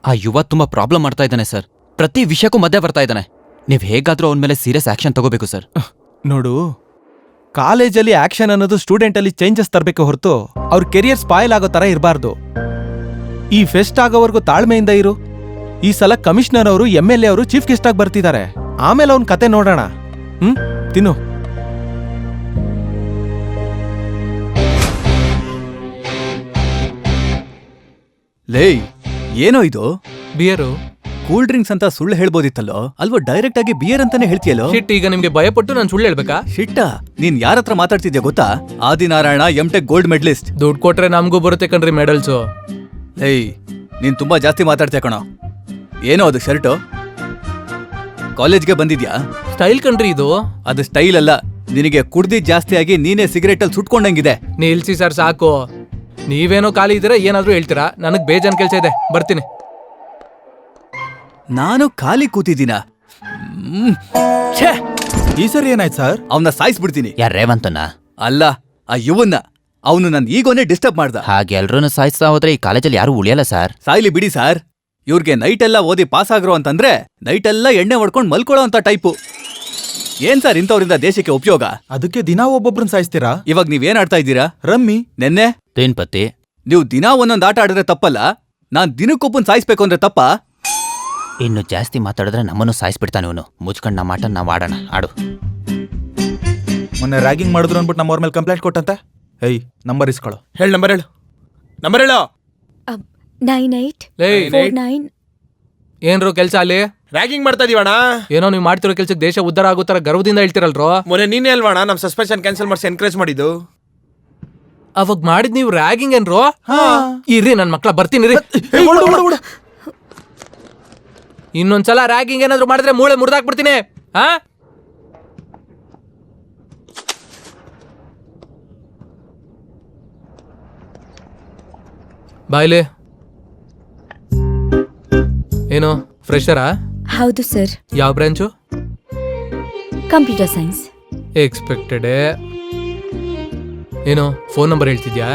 ಆ ಯುವ ತುಂಬಾ ಪ್ರಾಬ್ಲಮ್ ಮಾಡ್ತಾ ಇದ್ದಾನೆ ಸರ್. ಪ್ರತಿ ವಿಷಯಕ್ಕೂ ಮಧ್ಯೆ ಬರ್ತಾ ಇದ್ದಾನೆ. ನೀವ್ ಹೇಗಾದ್ರೂ ಅವನ ಮೇಲೆ ಸೀರಿಯಸ್ ಆಕ್ಷನ್ ತಗೋಬೇಕು ಸರ್. ನೋಡು, ಕಾಲೇಜಲ್ಲಿ ಆಕ್ಷನ್ ಅನ್ನೋದು ಸ್ಟೂಡೆಂಟ್ ಅಲ್ಲಿ ಚೇಂಜಸ್ ತರಬೇಕು ಹೊರತು ಅವ್ರ ಕೆರಿಯರ್ ಸ್ಪಾಯ್ಲ್ ಆಗೋ ತರ ಇರಬಾರ್ದು. ಈ ಫೆಸ್ಟ್ ಆಗೋವರೆಗೂ ತಾಳ್ಮೆಯಿಂದ ಇರು. ಈ ಸಲ ಕಮಿಷನರ್ ಅವರು MLA ಅವರು ಚೀಫ್ ಗೆಸ್ಟ್ ಆಗಿ ಬರ್ತಿದ್ದಾರೆ. ಆಮೇಲೆ ಅವ್ನ ಕತೆ ನೋಡೋಣ. ತಿನ್ನು. ಲೇ, ಏನೋ ಇದು? ಬಿಯರು ಕೂಲ್ ಡ್ರಿಂಕ್ಸ್ ಅಂತ ಸುಳ್ಳು ಹೇಳ್ಬೋದಿತ್ತಲ್ಲೋ, ಅಲ್ವಾ ಡೈರೆಕ್ಟ್ ಆಗಿ ಬಿಯರ್ ಅಂತಾನೆ ಹೇಳ್ತೀಯಲ್ಲೋ? ಶಿಟ್, ಈಗ ನಿಮ್ಗೆ ಭಯಪಟ್ಟು ನಾನು ಸುಳ್ಳು ಹೇಳ್ಬೇಕಾ? ಶಿಟ್ಟ, ನೀನ್ ಯಾರ ಹತ್ರ ಮಾತಾಡ್ತಿದ್ಯಾ ಗೊತ್ತಾ? Adinarayana MTech gold medalist. ದುಡ್ಡು ಕೊಟ್ರೆ ನಮಗೂ ಬರುತ್ತೆ ಕಣ್ರಿ ಮೆಡಲ್ಸು. ಏಯ್, ನೀನ್ ತುಂಬಾ ಜಾಸ್ತಿ ಮಾತಾಡ್ತೀಯ ಕಣೋ. ಏನೋ ಅದು ಶರ್ಟು? ಕಾಲೇಜ್ಗೆ ಬಂದಿದ್ಯಾ? ಸ್ಟೈಲ್ ಕಣ್ರಿ ಇದು. ಅದು ಸ್ಟೈಲ್ ಅಲ್ಲ, ನಿನಗೆ ಕುಡ್ದಿದ್ ಜಾಸ್ತಿ ಆಗಿ ನೀನೇ ಸಿಗರೇಟ್ ಅಲ್ಲಿ ಸುಟ್ಕೊಂಡಂಗಿದೆ. ನಿಲ್ಸಿ ಸರ್, ಸಾಕು. ನೀವೇನೋ ಖಾಲಿ ಇದ್ದೀರಾ, ಏನಾದ್ರೂ ಹೇಳ್ತೀರಾ? ನನಗ್ ಬೇಜಾನ್ ಕೆಲ್ಸ ಇದೆ, ಬರ್ತೀನಿ. ನಾನು ಖಾಲಿ ಕೂತಿದ್ದೀನ? ಈ ಸರಿ ಏನಾಯ್ತು ಸರ್? ಅವನ್ನ ಸಾಯಿಸ್ಬಿಡ್ತೀನಿ. ಯಾರ ರೇವಂತನ? ಅಲ್ಲ, ಆ ಯುವನ್ನ. ಅವನು ನನ್ ಈಗೋನೇ ಡಿಸ್ಟರ್ಬ್ ಮಾಡ್ದ. ಹಾಗೆ ಎಲ್ರೂ ಸಾಯಿಸ್ತಾ ಹೋದ್ರೆ ಈ ಕಾಲೇಜಲ್ಲಿ ಯಾರು ಉಳಿಯಲ್ಲ ಸರ್. ಸಾಯ್ಲಿ ಬಿಡಿ ಸಾರ್. ಇವ್ರಿಗೆ ನೈಟ್ ಎಲ್ಲ ಓದಿ ಪಾಸ್ ಆಗ್ರೋ ಅಂತಂದ್ರೆ ನೈಟ್ ಎಲ್ಲ ಎಣ್ಣೆ ಹೊಡ್ಕೊಂಡ್ ಮಲ್ಕೊಳ್ಳೋ ಅಂತ ಟೈಪು. ಏನ್ ಸರ್ ಇಂಥವ್ರಿಂದ ದೇಶಕ್ಕೆ ಉಪಯೋಗ? ಅದಕ್ಕೆ ದಿನಾ ಒಬ್ಬೊಬ್ರನ್ನ ಸಾಯಿಸ್ತೀರಾ? ಇವಾಗ ನೀವೇನ್ ಆಡ್ತಾ ಇದ್ದೀರಾ? ರಮ್ಮಿ. ನೆನ್ನೆ ತೇನ್ಪತಿ, ನೀವು ದಿನಾ ಒಂದೊಂದ್ ಆಟ ಆಡಿದ್ರೆ ತಪ್ಪಲ್ಲ, ನಾನ್ ದಿನಕ್ಕೊಬ್ಬನ್ ಸಾಯಿಸ್ಬೇಕು ಅಂದ್ರೆ ತಪ್ಪ? ಇನ್ನು ಜಾಸ್ತಿ ಮಾತಾಡಿದ್ರೆ ನಮ್ಮನ್ನು ಸಾಯಿಸ್ಬಿಡ್ತಾನೆ ಇವನು. ಮುಚ್ಕೊಂಡ್ ನಮ್ಮ ಆಟ ನಾವು ಆಡೋಣ. ಆಡು. ಮೊನ್ನೆ ರ್ಯಾಗಿಂಗ್ ಮಾಡಿದ್ರು ಅಂದ್ಬಿಟ್ಟು ನಮ್ಮವ್ರ ಮೇಲೆ ಕಂಪ್ಲೇಂಟ್ ಕೊಟ್ಟಂತೆ. ಏಯ್, ನಂಬರ್ ಇಸ್ಕೊಳ್ಳೋ. ಹೇಳು, ನಂಬರ್ ಹೇಳು. ನಂಬರ್ ಹೇಳು. 9849. ಏನ್ರು ಕೆಲ್ಸ ಅಲ್ಲಿ? ರ್ಯಾಗಿಂಗ್ ಮಾಡ್ತಾ ಇದೀವಣ್ಣ. ಏನೋ ನೀವು ಮಾಡ್ತಿರೋ ಕೆಲ್ಸಕ್ಕೆ ದೇಶ ಉದ್ಧಾರ ಆಗೋ ತರ ಗರ್ವದಿಂದ ಹೇಳ್ತಿರಲ್ರೋ. ಮೊನ್ನೆ ನೀನೇ ಅಲ್ವಣ ನಮ್ ಸಸ್ಪೆನ್ಷನ್ ಕ್ಯಾನ್ಸಲ್ ಮಾಡಿಸಿ ಎನ್ಕರೇಜ್ ಮಾಡಿದ್ದು. ಅವಾಗ ಮಾಡಿದ್ ನೀವು ರ್ಯಾಗಿಂಗ್ ಏನ್ರೋ? ಇರ್ರಿ ನನ್ ಮಕ್ಳ, ಬರ್ತೀನಿ ರೀ. ಇನ್ನೊಂದ್ಸಲ ರ್ಯಾಗಿಂಗ್ ಏನಾದ್ರು ಮಾಡಿದ್ರೆ ಮೂಳೆ ಮುರಿದಾಕ್ಬಿಡ್ತೀನಿ. ಹಾ, ಬಾಯ್ಲಿ. ಏನು ಫ್ರೆಶರಾ? ಹೌದು ಸರ್. ಯಾವ ಬ್ರಾಂಚು? Computer science. ಎಕ್ಸ್ಪೆಕ್ಟೆಡ್. ಏನು ಫೋನ್ ನಂಬರ್ ಹೇಳ್ತಿದ್ಯಾ?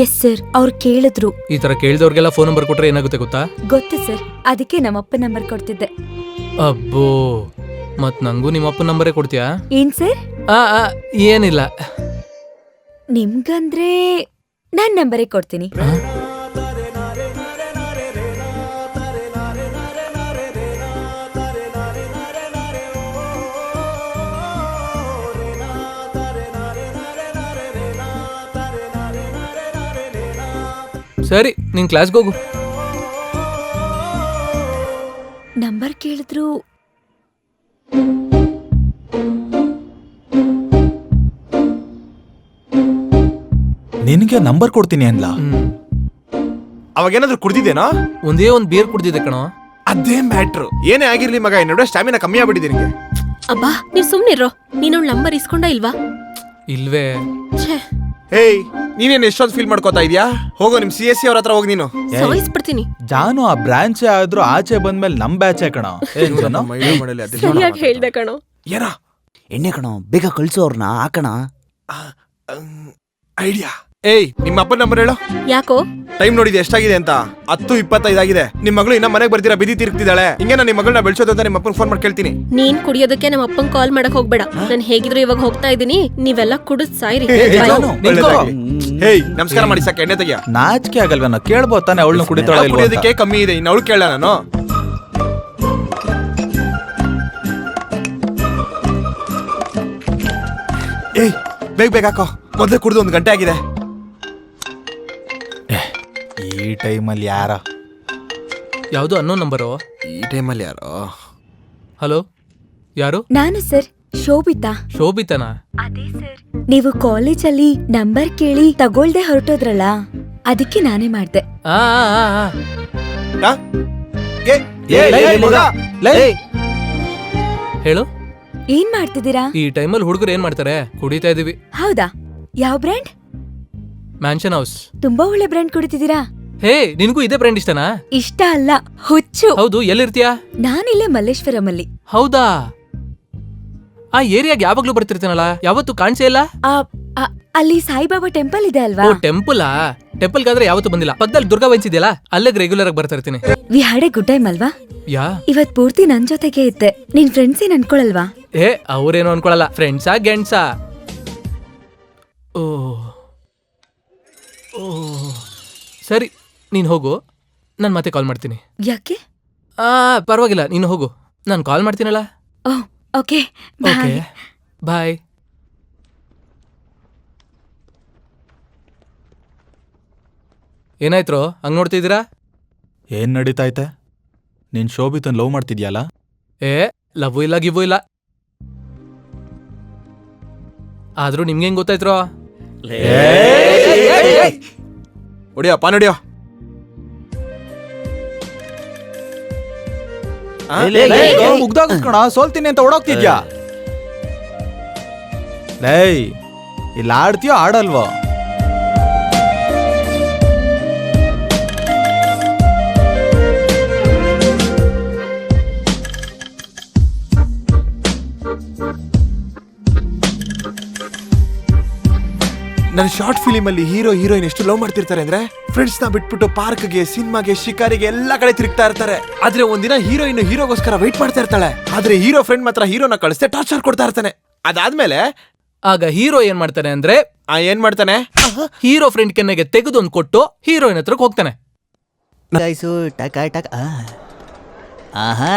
ಎಸ್ ಸರ್, ಅವ್ರು ಕೇಳಿದ್ರು. ಈ ತರ ಕೇಳಿದವ್ರಿಗೆಲ್ಲ ಫೋನ್ ನಂಬರ್ ಕೊಟ್ರೆ ಏನಾಗುತ್ತೆ ಗೊತ್ತಾ? ಗೊತ್ತು ಸರ್, ಅದಕ್ಕೆ ನಮ್ಮಪ್ಪ ನಂಬರ್ ಕೊಡ್ತಿದ್ದೆ. ಅಬ್ಬೋ, ಮತ್ ನಂಗೂ ನಿಮ್ಮಪ್ಪ ನಂಬರೇ ಕೊಡ್ತೀಯಾ? ಏನ್ ಸರ್? ಏನಿಲ್ಲ. ನಿಮ್ಗಂದ್ರೆ ನಾನ್ ನಂಬರೇ ಕೊಡ್ತೀನಿ. ಸರಿ, ನೀನ್ ಕ್ಲಾಸ್ಗೆ ಹೋಗು. ನಂಬರ್ ಕೇಳಿದ್ರು. ನಿನಗೆ ನಂಬರ್ ಕೊಡ್ತೀನಿ ಅನ್ಲ. ಅವಾಗೇನಾದ್ರೂ ಕುಡ್ದಿದ್ದೇನೋ? ಒಂದೇ ಒಂದ್ ಬಿಯರ್ ಕುಡ್ದಿದ್ದೆ ಕಣೋ. ಅದೇ ಮ್ಯಾಟ್ರು. ಏನೇ ಆಗಿರ್ಲಿ ಮಗ, ಇನ್ನೊಡೆ ಸ್ಟಾಮಿನಾ ಕಮ್ಮಿ ಆಗ್ಬಿಟ್ಟಿದೆ ನಿನಗೆ. ಅಬ್ಬಾ, ನೀವ್ ಸುಮ್ನಿರೋ. ನೀನು ನಂಬರ್ ಇಸ್ಕೊಂಡ ಇಲ್ವಾ? ಇಲ್ವೇ. ಏಯ್, ನೀನೇನ್ ಎಷ್ಟೊಂದು ಫೀಲ್ ಮಾಡ್ಕೋತಾ ಇದೀಯಾ? ಹೋಗೋ ನಿಮ್ CSC ಅವ್ರ ಹತ್ರ ಹೋಗಿ ನೀನು. ಸಾಯಿಸ್ಬಿಡ್ತೀನಿ. ಜಾನು ಆ ಬ್ರಾಂಚ್ ಆದ್ರೂ ಆಚೆ ಬಂದ್ಮೇಲೆ ನಮ್ ಬ್ಯಾಚೆ ಕಣ. ಸರಿಯಾಗಿ ಹೇಳ್ದೆ ಕಣೋ. ಏನ ಎಣ್ಣೆ ಕಣೋ, ಬೇಗ ಕಳ್ಸು ಅವ್ರನ್ನ. ಹಾಕಣ ಐಡಿಯಾ. ಏಯ್, ನಿಮ್ಮ ಅಪ್ಪನ ನಂಬರ್ ಹೇಳು. ಯಾಕೋ? ಟೈಮ್ ನೋಡಿದೆ ಎಷ್ಟಾಗಿದೆ ಅಂತ? 10:25 ಆಗಿದೆ. ನಿಮ್ ಮಗಳು ಇನ್ನ ಮನೆಗೆ ಬರ್ತೀರಾ ಬಿದಿ ತಿರುಗ್ತಿದ್ದಾಳೆ. ಹಿಂಗೆ ನಾನು ನಿಮ್ಮ ಮಗಳನ್ನ ಬೆಳ್ಸೋದು ಅಂತ ನಿಮ್ಮ ಅಪ್ಪನ ಫೋನ್ ಮಾಡಿ ಕೇಳ್ತೀನಿ. ನೀನ್ ಕುಡಿಯೋದಕ್ಕೆ ನಮ್ಮ ಅಪ್ಪನ್ ಕಾಲ್ ಮಾಡಕ್ ಹೋಗ್ಬೇಡ. ನಾನ್ ಹೇಗಿದ್ರು ಇವಾಗ ಹೋಗ್ತಾ ಇದೀನಿ. ನೀವೆಲ್ಲ ಕುಡಿದ್ ಸಾಯ್ರಿ. ಹೇಯ್, ನಮಸ್ಕಾರ ಮಾಡಿ ಸಾಕ, ಎಣ್ಣೆ ತೆಗಿಯ. ನಾಚಿಕೆ ಆಗಲ್ವ? ನಾ ಕೇಳ್ಬೋದು ತಾನೆ ಅವಳನ್ನ ಕುಡಿತಾಳೆ. ಕುಡಿಯೋದಕ್ಕೆ ಕಮ್ಮಿ ಇದೆ, ಇನ್ನು ಅವಳು ಕೇಳ ನಾನು. ಏಯ್, ಬೇಗ ಬೇಗ ಹಾಕೋ, ಮೊದಲೇ ಕುಡಿದು 1 ಗಂಟೆ ಆಗಿದೆ. ಈ ಟೈಮಲ್ಲಿ ಯಾರ? ಯಾವ್ದು ಅನ್ನೋ ನಂಬರು? ಈ ಟೈಮಲ್ಲಿ ಯಾರೋ? ಹಲೋ, ಯಾರು? ನಾನು ಸರ್, ಶೋಭಿತಾ. ಶೋಭಿತನಾ? ಅದೇ ಸರ್. ನೀವು ಕಾಲೇಜಲ್ಲಿ ನಂಬರ್ ಕೇಳಿ ತಗೊಳ್ದೆ ಹೊರಟೋದ್ರಲ್ಲ, ಅದಕ್ಕೆ ನಾನೇ ಮಾಡ್ದೆ. ಹೇಳು. ಏನ್ ಮಾಡ್ತಿದ್ದೀರಾ? ಈ ಟೈಮಲ್ಲಿ ಹುಡುಗರು ಏನ್ ಮಾಡ್ತಾರೆ? ಕುಡಿತಾ ಇದೀವಿ. ಹೌದಾ? ಯಾವ ಬ್ರ್ಯಾಂಡ್? Mansion house. ತುಂಬಾ ಒಳ್ಳೆ ಬ್ರ್ಯಾಂಡ್ ಕುಡಿತಿದ್ದೀರಾ. ಹೇ, ನಿನ್ಗೂ ಇದೇ ಬ್ರ್ಯಾಂಡ್ ಇಷ್ಟನಾ? ಇಷ್ಟ ಅಲ್ಲ, ಹುಚ್ಚು. ಹೌದು, ಎಲ್ಲಿರ್ತೀಯಾ? ನಾನಿಲ್ಲೇ ಮಲ್ಲೇಶ್ವರಂ ಅಲ್ಲಿ. ಹೌದಾ? ಆ ಏರಿಯಾಗ ಯಾವಾಗ್ಲೂ ಬರ್ತಿರ್ತೀನಲ್ಲ, ಯಾವತ್ತು ಕಾಣಿಸೇ ಇಲ್ಲ. ಅಲ್ಲಿ ಸಾಯಿಬಾಬಾ ಟೆಂಪಲ್ ಇದೆ ಅಲ್ವಾ? ಓ ಟೆಂಪಲಾ? ಟೆಂಪಲ್ಗಾದ್ರೆ ಯಾವತ್ತೂ ಬಂದಿಲ್ಲ. ಪಕ್ಕದಲ್ಲಿ ದುರ್ಗಾ ವೈನ್ಸ್ ಇದೆಯಲ್ಲ, ಅಲ್ಲಿಗೆ ರೆಗ್ಯುಲರ್ ಆಗಿ ಬರ್ತಾ ಇರ್ತೀನಿ. We had A good time ಅಲ್ವಾ? ಯಾ ಇವತ್ ಪೂರ್ತಿ ನನ್ ಜೊತೆಗೆ ಇದ್ದೆ. ನಿನ್ ಫ್ರೆಂಡ್ಸ್ ಏನ್ ಅನ್ಕೊಳಲ್ವಾ? ಏ ಅವ್ರೇನು ಅನ್ಕೊಳಲ್ಲ. ಫ್ರೆಂಡ್ಸಾ ಗೆಂಡ್ಸಾ? ಓ ಓ ಸರಿ, ನೀನು ಹೋಗು, ನಾನು ಮತ್ತೆ ಕಾಲ್ ಮಾಡ್ತೀನಿ. ಯಾಕೆ? ಪರವಾಗಿಲ್ಲ, ನೀನು ಹೋಗು, ನಾನು ಕಾಲ್ ಮಾಡ್ತೀನಲ್ಲ. Oh okay, okay bye. ಏನಾಯ್ತ್ರೋ ಹಂಗ್ ನೋಡ್ತಿದ್ದೀರಾ? ಏನ್ ನಡೀತಾಯ್ತೆ? ನೀನ್ ಶೋಭಿತನ್ ಲವ್ ಮಾಡ್ತಿದ್ಯಲ್ಲ? ಏ ಲವ್ ಇಲ್ಲ ಗಿವ್ ಇಲ್ಲ. ಆದ್ರೂ ನಿಮ್ಗೆ ಹೆಂಗ್ ಗೊತ್ತಾಯ್ತ್ರೋ? ಹೊಡಿಯೋ ಪಾನ್ ಹೊಡಿಯೋ. ಮುಗ್ದಾಗಣ ಸೋಲ್ತೀನಿ ಅಂತ ಓಡೋಗ್ತಿದ್ಯಾ? ಲೈ ಇಲ್ಲ ಆಡ್ತೀಯೋ ಆಡಲ್ವೋ? ನನ್ನ ಶಾರ್ಟ್ ಫಿಲಿಮ್ ಅಲ್ಲಿ ಹೀರೋ ಹೀರೋಯಿನ್ ಎಷ್ಟು ಲವ್ ಮಾಡ್ತಿರ್ತಾರೆ ಅಂದ್ರೆ ಫ್ರೆಂಡ್ಸ್ ನ ಬಿಟ್ಬಿಟ್ಟು ಪಾರ್ಕ್ಗೆ, ಸಿನಿಮಾಗೆ, ಶಿಕಾರಿಗೆ ಎಲ್ಲಾ ಕಡೆ ತಿರುಗ್ತಾ ಇರ್ತಾರೆ. ಆದ್ರೆ ಒಂದಿನ ಹೀರೋಯಿನ್ ಹೀರೋಗೋಸ್ಕರ ವೆಯ್ಟ್ ಮಾಡ್ತಾ ಇರ್ತಾಳೆ. ಆದ್ರೆ ಹೀರೋ ಫ್ರೆಂಡ್ ಮಾತ್ರ ಹೀರೋನ ಕಳಿಸ್ತೆ ಟಾರ್ಚರ್ ಕೊಡ್ತಾ ಇರ್ತಾನೆ. ಅದಾದ್ಮೇಲೆ ಆಗ ಹೀರೋ ಏನ್ ಮಾಡ್ತಾನೆ ಅಂದ್ರೆ, ಏನ್ ಮಾಡ್ತಾನೆ? ಹೀರೋ ಫ್ರೆಂಡ್ ಕೆನ್ನೆಗೆ ತೆಗೆದೊಂದು ಕೊಟ್ಟು ಹೀರೋಯಿನ್ ಹತ್ರಕ್ಕೆ ಹೋಗ್ತಾನೆ. ಗಾಯ್ಸು ಟಕ ಟಕ ಆಹಾ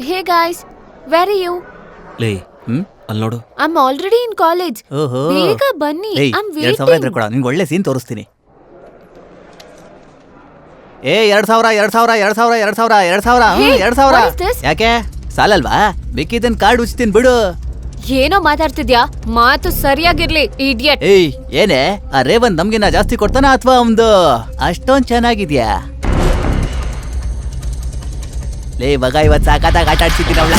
hey guys, where are you? ಲೇ ಅಲ್ಲಿ ನೋಡು. I am already in college. ಓಹೋ ಬೇಗ ಬನ್ನಿ, ಐ ಆಮ್ 2000 ಇದ್ರೆ ವೇಟಿಂಗ್. ಕೊಡ, ನಿಂಗೆ ಒಳ್ಳೆ ಸೀನ್ ತೋರಿಸ್ತೀನಿ. ಏ 2000 2000 2000 2000 2000 Hey, 2000. what is this? ಯಾಕೆ ಸಾಲಲ್ವಾ? ಬೇಕಿದ್ದನ್ ಕಾರ್ಡ್ ಉಚ್ತೀನಿ ಬಿಡು. ಏನೋ ಮಾತಾಡ್ತಿದ್ಯಾ? ಮಾತು ಸರಿಯಾಗಿರ್ಲಿ, ಇಡಿಯಟ್. ಏಯ್ ಏನೇ ಆ ರೇವನ್ ನಮ್ಗಿನ್ನ ಜಾಸ್ತಿ ಕೊಡ್ತಾನ ಅಥವಾ ಒಂದು ಅಷ್ಟೊಂದ್ ಚೆನ್ನಾಗಿದ್ಯಾ? ಲೇ ಮಗ, ಇವತ್ ಸಾಕಾದಾಗ ಆಟ ಆಡ್ಸಿದ್ದೀನಿ ಅವಳ.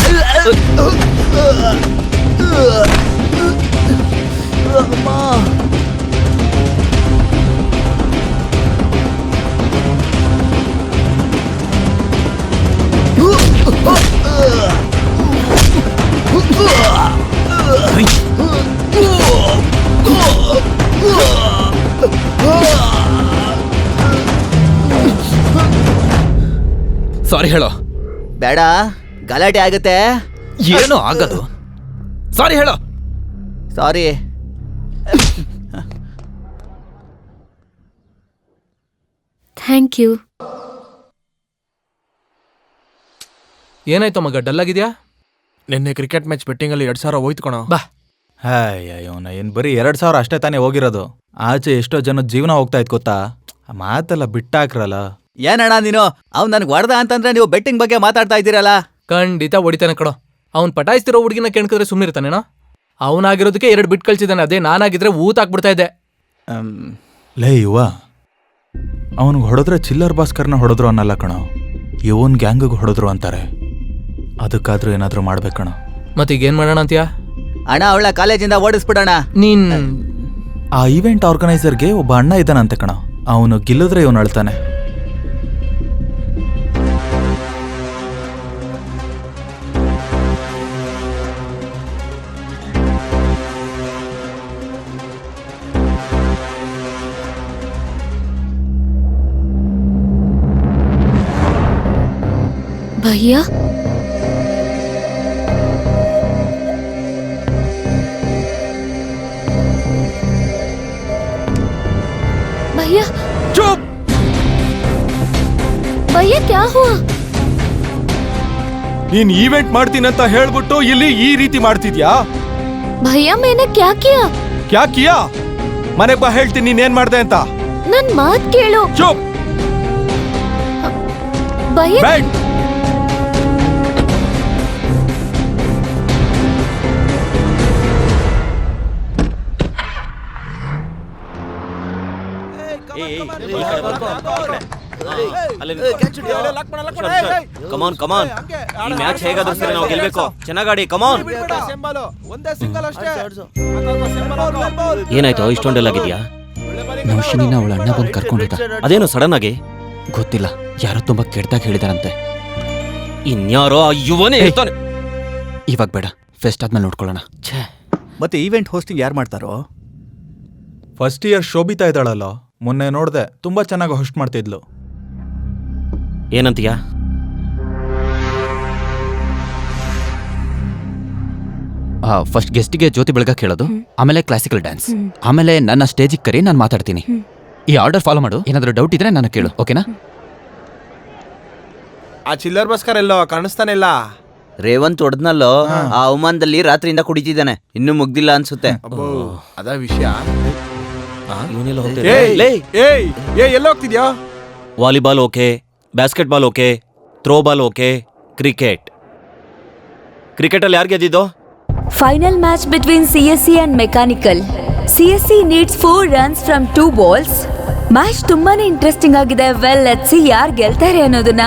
ಸಾರಿ ಹೇಳೋ. ಬೇಡ, ಗಲಾಟೆ ಆಗುತ್ತೆ. ಏನೋ ಆಗದು. ಸಾರಿ ಹೇಳೋ. ಸಾರಿ. Thank you. ಏನಾಯ್ತು ಮಗ, ಡಲ್ ಆಗಿದ್ಯಾ? ನಿನ್ನೆ ಕ್ರಿಕೆಟ್ ಮ್ಯಾಚ್ ಬೆಟ್ಟಿಂಗ್ ಅಲ್ಲಿ 2000 ಹೋಯ್ತು ಕಣೋ. ಬಾ. ಇವನ ಏನ್ ಬರೀ 2000 ಅಷ್ಟೇ ತಾನೇ ಹೋಗಿರೋದು. ಆಚೆ ಎಷ್ಟೋ ಜನದ ಜೀವನ ಹೋಗ್ತಾ ಇತ್ತು ಗೊತ್ತಾ? ಆ ಮಾತೆಲ್ಲ ಬಿಟ್ಟಾಕ್ರಲ್ಲ. ಏನಣ್ಣ ನೀನು, ಅವ್ನು ನನ್ಗೆ ಹೊಡೆದ ಅಂತಂದ್ರೆ ನೀವು ಬೆಟ್ಟಿಂಗ್ ಬಗ್ಗೆ ಮಾತಾಡ್ತಾ ಇದ್ದೀರಲ್ಲ? ಖಂಡಿತ ಹೊಡಿತಾನೆ ಕಣೋ. ಅವ್ನ್ ಪಟಾಯಿಸ್ತಿರೋ ಹುಡುಗಿನ ಕೆಣ್ಕಿದ್ರೆ ಸುಮ್ಮನೆ ಇರ್ತಾನೇನೋ? ಅವನಾಗಿರೋದಕ್ಕೆ 2 ಬಿಟ್ ಕಳ್ಸಿದ್ದಾನೆ. ಅದೇ ನಾನಾಗಿದ್ರೆ ಊತಾಕ್ಬಿಡ್ತಾ ಇದ್ದೆ. ಲೇ ಯುವ, ಅವನಿಗೆ ಹೊಡೆದ್ರೆ ಚಿಲ್ಲರ್ ಭಾಸ್ಕರ್ನ ಹೊಡೆದ್ರು ಅನ್ನಲ್ಲ ಕಣೋ, ಇವನ್ ಗ್ಯಾಂಗಿಗೆ ಹೊಡೆದ್ರು ಅಂತಾರೆ. ಅದಕ್ಕಾದ್ರೂ ಏನಾದ್ರೂ ಮಾಡ್ಬೇಕಣ. ಮತ್ತೀಗ ಏನ್ ಮಾಡೋಣ ಅಂತೀಯಾ? ಅಣ್ಣ ಅವಳ ಕಾಲೇಜಿಂದ ಓಡಿಸ್ಬಿಡೋಣ. ನೀನ್ ಆ ಈವೆಂಟ್ ಆರ್ಗನೈಸರ್ಗೆ ಒಬ್ಬ ಅಣ್ಣ ಇದ್ದಾನಂತೆ ಕಣ, ಅವನು ಗೆಲ್ಲಿದ್ರೆ ಇವನು ಅಳ್ತಾನೆ. ಭಯ್ಯ, भैया चुप! भैया क्या हुआ? ನೀನ್ ಈವೆಂಟ್ ಮಾಡ್ತೀನಂತ ಹೇಳ್ಬಿಟ್ಟು ಇಲ್ಲಿ ಈ ರೀತಿ ಮಾಡ್ತಿದ್ಯಾ? भैया मैंने क्या किया? ಕ್ಯಾ ಕಿಯಾ? ಮನೆಗ್ ಬಾ, ಹೇಳ್ತೀನಿ ನೀನ್ ಮಾಡ್ದೆ ಅಂತ. ನನ್ ಮಾತ್ ಕೇಳು. ಚುಪ್! ಭಯ್ಯ बैठ! ಕಮಾನ್ ಕಮಾನ್, ಈ ಮ್ಯಾಚ್ ಹೇಗಾದ್ರೂ ಸರಿ ನಾವು ಗೆಲ್ಬೇಕು. ಚೆನ್ನಾಗಾಡಿ, ಕಮಾನ್. ಏನಾಯ್ತು, ಇಷ್ಟೊಂದೆಲ್ಲ ಆಗಿದ್ಯಾ? ನೌಶಿನಿನ ಅವಳ ಅಣ್ಣ ಬಂದು ಕರ್ಕೊಂಡಿದ್ದ. ಅದೇನು ಸಡನ್ ಆಗಿ? ಗೊತ್ತಿಲ್ಲ, ಯಾರೋ ತುಂಬಾ ಕೆಟ್ಟದಾಗ ಹೇಳಿದಾರಂತೆ. ಇನ್ಯಾರೋ ಆ ಯುವನೇ ಇರ್ತಾನೆ. ಇವಾಗ ಬೇಡ, ಫೆಸ್ಟ್ ಆದ್ಮೇಲೆ ನೋಡ್ಕೊಳ್ಳೋಣ. ಮತ್ತೆ ಈವೆಂಟ್ ಹೋಸ್ಟಿಂಗ್ ಯಾರು ಮಾಡ್ತಾರೋ? ಫಸ್ಟ್ ಇಯರ್ ಶೋಭಿತಾ ಇದ್ದಾಳಲ್ಲ, ಮೊನ್ನೆ ನೋಡ್ದೆ, ತುಂಬಾ ಚೆನ್ನಾಗಿ ಹೋಸ್ಟ್ ಮಾಡ್ತಿದ್ಲು. ಏನಂತೀಯ? ಫಸ್ಟ್ ಗೆಸ್ಟಿಗೆ ಜ್ಯೋತಿ ಬೆಳಗಕ್ಕೆ ಹೇಳೋದು, ಆಮೇಲೆ ಕ್ಲಾಸಿಕಲ್ ಡ್ಯಾನ್ಸ್, ಆಮೇಲೆ ನನ್ನ ಸ್ಟೇಜಿಗೆ ಕರಿ, ನಾನು ಮಾತಾಡ್ತೀನಿ. ಈ ಆರ್ಡರ್ ಫಾಲೋ ಮಾಡು. ಏನಾದರೂ ಡೌಟ್ ಇದ್ರೆ ನಾನು ಕೇಳು, ಓಕೆನಾ? ಆ ಚಿಲ್ಲರ್ ಬಸ್ಕರ್ ಎಲ್ಲೋ ಕಾಣಿಸ್ತಾನೆ ಇಲ್ಲ. ರೇವಂತ್ ಹೊಡೆದ್ನಲ್ಲೋ, ಆ ಅವಮಾನದಲ್ಲಿ ರಾತ್ರಿಯಿಂದ ಕುಡಿತಿದ್ದಾನೆ, ಇನ್ನೂ ಮುಗ್ದಿಲ್ಲ ಅನ್ಸುತ್ತೆ. ಅಬ್ಬೋ, ಅದ ವಿಷಯ. ಇವನೆಲ್ಲ ಎಲ್ಲ ಹೋಗ್ತಿದ್ಯಾ? Volleyball okay, basketball okay, throwball okay, cricket. ಕ್ರಿಕೆಟಲ್ಲಿ ಯಾರು ಗೆದ್ದಿದ್ದು? Final match between CSE and mechanical. CSE needs 4 runs from 2 balls. Match ತುಂಬಾನೇ ಇಂಟ್ರೆಸ್ಟಿಂಗ್ ಆಗಿದೆ. ವೆಲ್, ಲೆಟ್ಸ್ ಸಿ ಯಾರು ಗೆಲ್ತಾರೆ ಅನ್ನೋದನ್ನ.